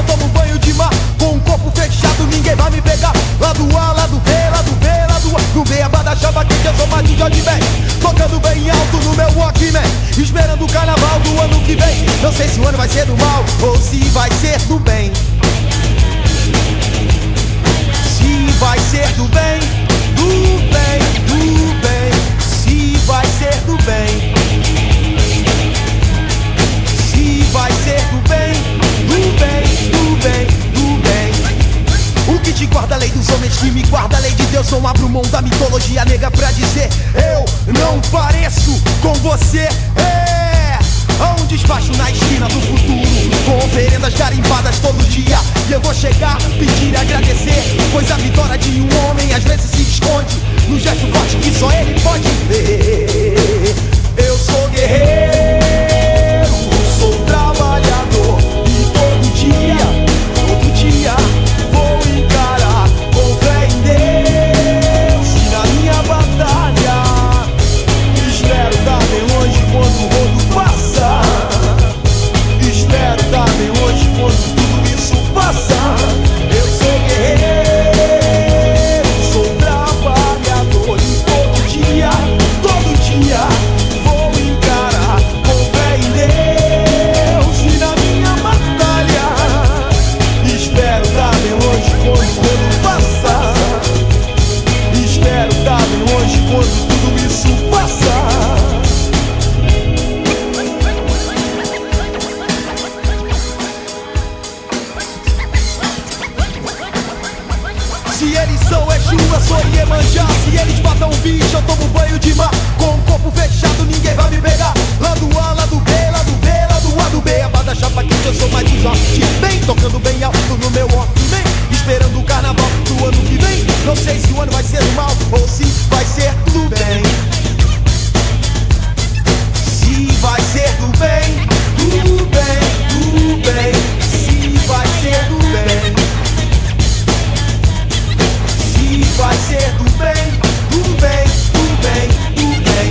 eu tomo banho de mar. Com o corpo fechado, ninguém vai me pegar. Lado A, lado B, lado B, lado A. No meio da chapa quente, eu sou mais de Johnny Beck. Tocando bem alto no meu Walkman, esperando o carnaval do ano que vem. Não sei se o ano vai ser do mal ou se vai ser do bem. Se vai ser do bem, do bem, do bem. Se vai ser do bem. Se vai ser do bem, do bem, do bem, do bem. O que te guarda a lei dos homens, que me guarda a lei de Deus. Não abro mão da mitologia nega pra dizer eu não pareço com você. Há um despacho na esquina do futuro, com oferendas garimbadas todo dia. E eu vou chegar, pedir e agradecer, pois a vitória de um homem às vezes se esconde no gesto forte que só ele pode ver. Eu sou guerreiro, sou trabalhador, e todo dia vou encarar com fé em Deus. E na minha batalha espero estar bem longe quando o mundo passa. Espero estar bem longe quando tudo isso passa. Eu sou guerreiro, sou trabalhador, e todo dia vou encarar com fé em Deus. E na minha batalha espero estar bem longe quando o mundo passa. Espero estar bem longe quando tudo isso passa. Se eles são Exu, eu sou Iemanjá. Se eles matam um bicho, eu tomo banho de mar. Com o corpo fechado, ninguém vai me pegar. Lado A, lado B, lado B, lado A, do B. Abada da chapa quente, eu sou mais de Jorge. Bem, tocando bem alto no meu Walkman, esperando o carnaval do ano que vem. Não sei se o ano vai ser do mal ou se vai ser do bem. Se vai ser do bem, do bem, do bem. Se vai ser do bem. Vai ser do bem, do bem, do bem, do bem.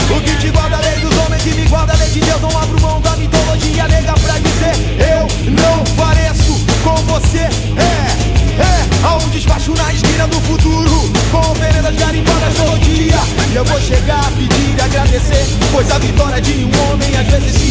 O que te guarda a lei dos homens, que me guarda a lei de Deus. Não abro mão da mitologia nega pra dizer eu não pareço com você. Há um despacho na esquina do futuro, com oferendas garimbadas todo dia. E eu vou chegar, pedir e agradecer, pois a vitória de um homem às vezes